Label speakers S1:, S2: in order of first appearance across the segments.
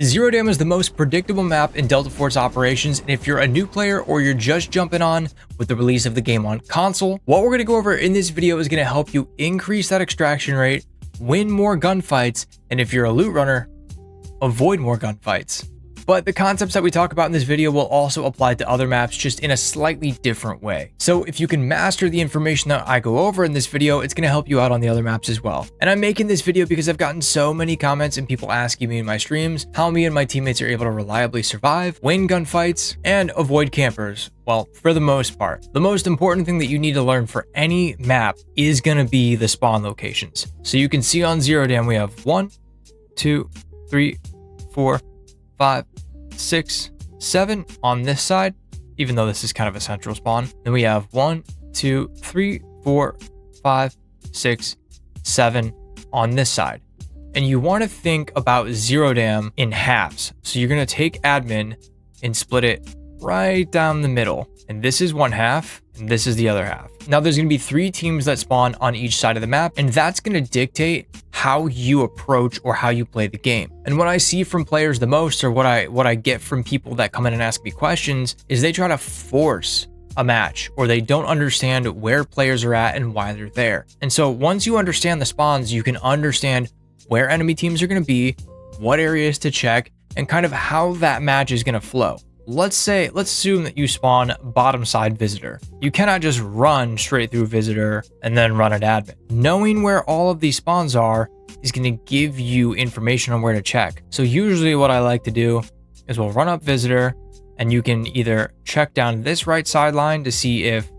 S1: Zero Dam is the most predictable map in Delta Force operations, and if you're a new player or you're just jumping on with the release of the game on console, what we're going to go over in this video is going to help you increase that extraction rate, win more gunfights, and if you're a loot runner, avoid more gunfights. But the concepts that we talk about in this video will also apply to other maps, just in a slightly different way. So if you can master the information that I go over in this video, it's going to help you out on the other maps as well. And I'm making this video because I've gotten so many comments and people asking me in my streams how me and my teammates are able to reliably survive, win gunfights, and avoid campers. Well, for the most part. The most important thing that you need to learn for any map is going to be the spawn locations. So you can see on Zero Dam we have 1, 2, 3, 4, 5, 6, 7 on this side, even though this is kind of a central spawn. Then we have 1, 2, 3, 4, 5, 6, 7 on this side. And you want to think about Zero Dam in halves. So you're going to take admin and split it right down the middle. And this is one half, and this is the other half. Now there's going to be 3 teams that spawn on each side of the map, and that's going to dictate how you approach or how you play the game. And what I see from players the most, or what I get from people that come in and ask me questions, is they try to force a match, or they don't understand where players are at and why they're there. And so once you understand the spawns, you can understand where enemy teams are going to be, what areas to check, and kind of how that match is going to flow. Let's assume that you spawn bottom side visitor. You cannot just run straight through visitor and then run at admin. Knowing where all of these spawns are is going to give you information on where to check. So usually what I like to do is we'll run up visitor, and you can either check down this right sideline to see if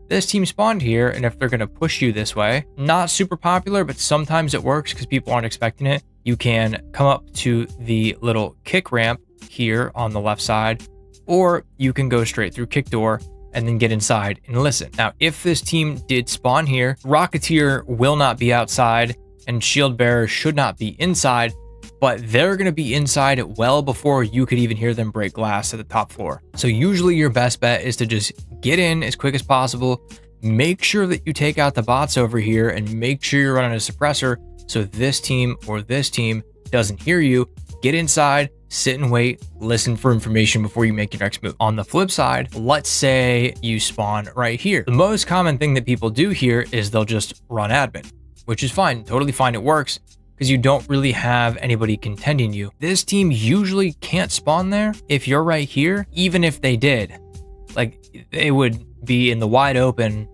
S1: this team spawned here and if they're going to push you this way. Not super popular, but sometimes it works because people aren't expecting it. You can come up to the little kick ramp here on the left side, or you can go straight through kick door and then get inside and listen. Now, if this team did spawn here, Rocketeer will not be outside and Shield Bearer should not be inside, but they're going to be inside well before you could even hear them break glass at the top floor. So usually your best bet is to just get in as quick as possible. Make sure that you take out the bots over here and make sure you're running a suppressor so this team or this team doesn't hear you. Get inside, sit and wait, listen for information before you make your next move. On the flip side, let's say you spawn right here. The most common thing that people do here is they'll just run admin, which is fine, totally fine. It works because you don't really have anybody contending you. This team usually can't spawn there if you're right here. Even if they did, like, they would be in the wide open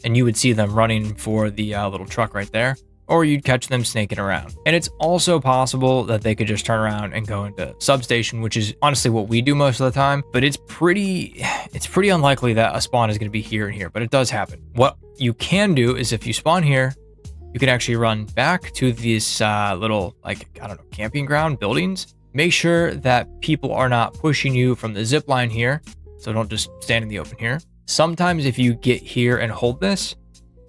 S1: and you would see them running for the little truck right there, or you'd catch them snaking around. And it's also possible that they could just turn around and go into substation, which is honestly what we do most of the time, but it's pretty unlikely that a spawn is going to be here and here, but it does happen. What you can do is if you spawn here, you can actually run back to this little, like, I don't know, camping ground buildings. Make sure that people are not pushing you from the zip line here, so don't just stand in the open here. Sometimes if you get here and hold this,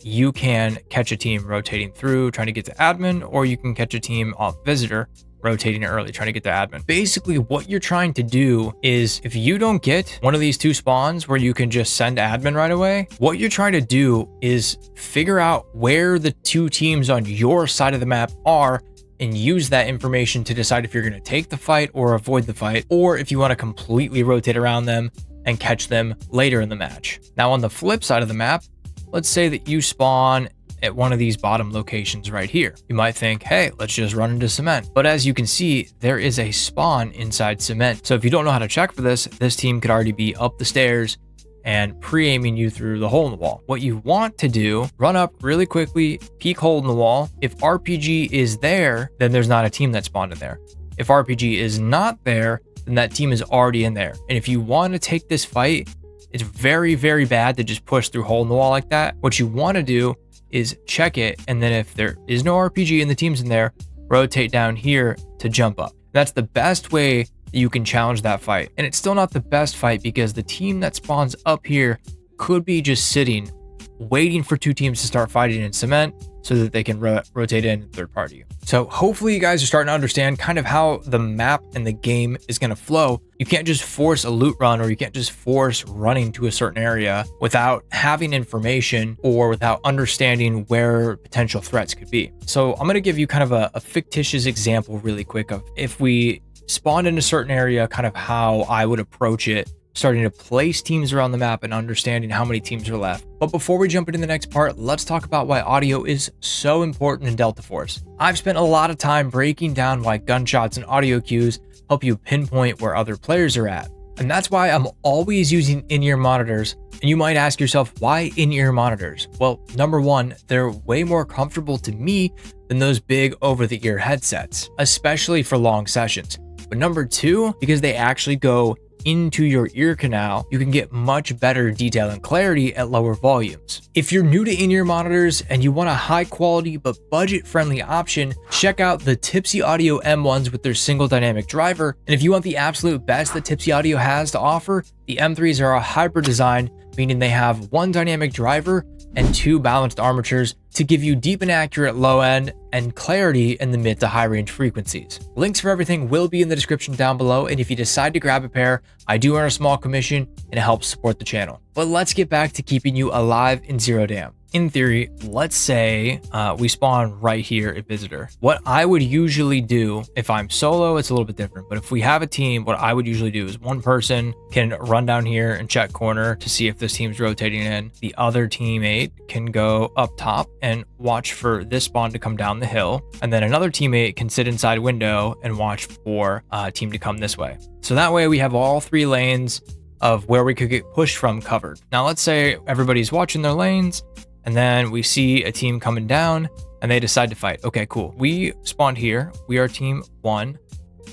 S1: you can catch a team rotating through trying to get to admin, or you can catch a team off visitor rotating early trying to get to admin. Basically what you're trying to do is, if you don't get one of these 2 spawns where you can just send admin right away, what you're trying to do is figure out where the 2 teams on your side of the map are and use that information to decide if you're going to take the fight or avoid the fight, or if you want to completely rotate around them and catch them later in the match. Now on the flip side of the map, let's say that you spawn at one of these bottom locations right here. You might think, hey, let's just run into cement. But as you can see, there is a spawn inside cement. So if you don't know how to check for this team could already be up the stairs and pre-aiming you through the hole in the wall. What you want to do, run up really quickly, peek hole in the wall. If RPG is there, then there's not a team that spawned in there. If RPG is not there, then that team is already in there. And if you want to take this fight, it's very, very bad to just push through hole in the wall like that. What you want to do is check it, and then if there is no RPG and the team's in there, rotate down here to jump up. That's the best way that you can challenge that fight. And it's still not the best fight because the team that spawns up here could be just sitting, waiting for 2 teams to start fighting in cement so that they can rotate in third party. So hopefully you guys are starting to understand kind of how the map and the game is going to flow. You can't just force a loot run, or you can't just force running to a certain area without having information or without understanding where potential threats could be. So I'm going to give you kind of a fictitious example really quick of if we spawned in a certain area, kind of how I would approach it, starting to place teams around the map and understanding how many teams are left. But before we jump into the next part, let's talk about why audio is so important in Delta Force. I've spent a lot of time breaking down why gunshots and audio cues help you pinpoint where other players are at. And that's why I'm always using in-ear monitors. And you might ask yourself, why in-ear monitors? Well, number one, they're way more comfortable to me than those big over-the-ear headsets, especially for long sessions. But number two, because they actually go into your ear canal, you can get much better detail and clarity at lower volumes. If you're new to in-ear monitors and you want a high quality but budget-friendly option, check out the Tipsy Audio M1s with their single dynamic driver. And if you want the absolute best that Tipsy Audio has to offer, the M3s are a hybrid design, meaning they have one dynamic driver and two balanced armatures to give you deep and accurate low end and clarity in the mid to high range frequencies. Links for everything will be in the description down below, and if you decide to grab a pair, I do earn a small commission and it helps support the channel. But let's get back to keeping you alive in Zero Dam. In theory, let's say we spawn right here at visitor. What I would usually do, if I'm solo, it's a little bit different, but if we have a team, what I would usually do is one person can run down here and check corner to see if this team's rotating in. The other teammate can go up top and watch for this spawn to come down the hill. And then another teammate can sit inside window and watch for a team to come this way. So that way we have all three lanes of where we could get pushed from covered. Now let's say everybody's watching their lanes, and then we see a team coming down and they decide to fight. Okay, cool. We spawned here. We are team 1.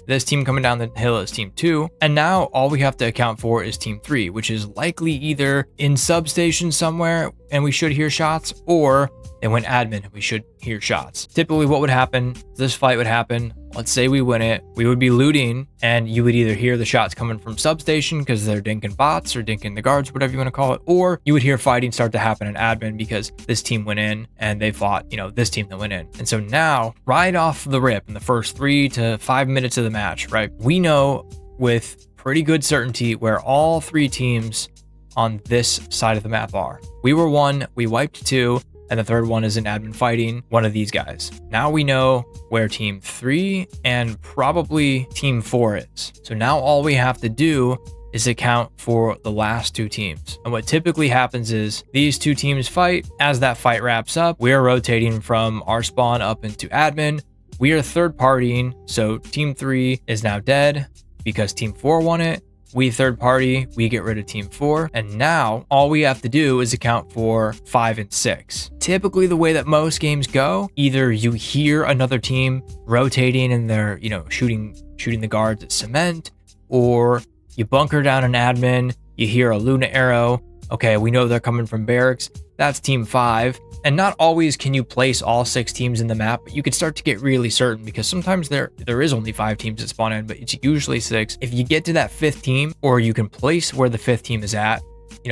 S1: This team coming down the hill is team 2. And now all we have to account for is team 3, which is likely either in substation somewhere and we should hear shots, or they went admin and we should hear shots. Typically what would happen, this fight would happen. Let's say we win it, we would be looting and you would either hear the shots coming from substation because they're dinking bots or dinking the guards, whatever you want to call it, or you would hear fighting start to happen in admin because this team went in and they fought, this team that went in. And so now right off the rip in the first 3 to 5 minutes of the match, right, we know with pretty good certainty where all 3 teams on this side of the map are. We were 1, we wiped 2, and the third one is an admin fighting one of these guys. Now we know where team 3 and probably team 4 is. So now all we have to do is account for the last 2 teams. And what typically happens is these 2 teams fight. As that fight wraps up, we're rotating from our spawn up into admin. We are third partying. So team 3 is now dead because team 4 won it. We third party, we get rid of team 4, and now all we have to do is account for 5 and 6. Typically the way that most games go, either you hear another team rotating and they're, shooting the guards at cement, or you bunker down an admin, you hear a Luna arrow. Okay, we know they're coming from barracks. That's team 5. And not always can you place all 6 teams in the map, but you can start to get really certain because sometimes there is only 5 teams that spawn in, but it's usually 6. If you get to that 5th team, or you can place where the 5th team is at,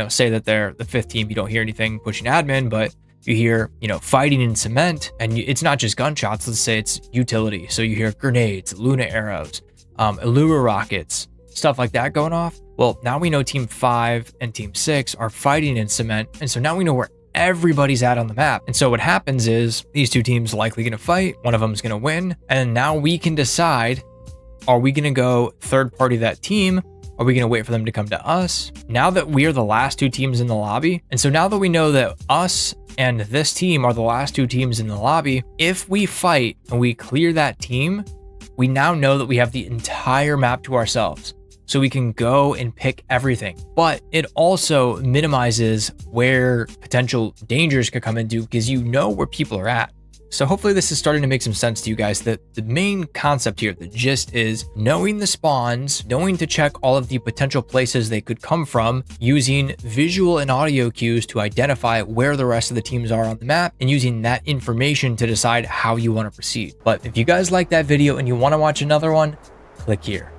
S1: say that they're the 5th team, you don't hear anything pushing admin, but you hear, fighting in cement, and it's not just gunshots. Let's say it's utility. So you hear grenades, Luna arrows, Allura rockets, stuff like that going off. Well, now we know team 5 and team 6 are fighting in cement. And so now we know where everybody's at on the map. And so what happens is these 2 teams likely going to fight. One of them is going to win. And now we can decide, are we going to go third party that team? Are we going to wait for them to come to us? Now that we are the last 2 teams in the lobby. And so now that we know that us and this team are the last 2 teams in the lobby, if we fight and we clear that team, we now know that we have the entire map to ourselves. So we can go and pick everything. But it also minimizes where potential dangers could come into because you know where people are at. So hopefully this is starting to make some sense to you guys. That the main concept here, the gist is knowing the spawns, knowing to check all of the potential places they could come from, using visual and audio cues to identify where the rest of the teams are on the map, and using that information to decide how you want to proceed. But if you guys like that video and you want to watch another one, click here.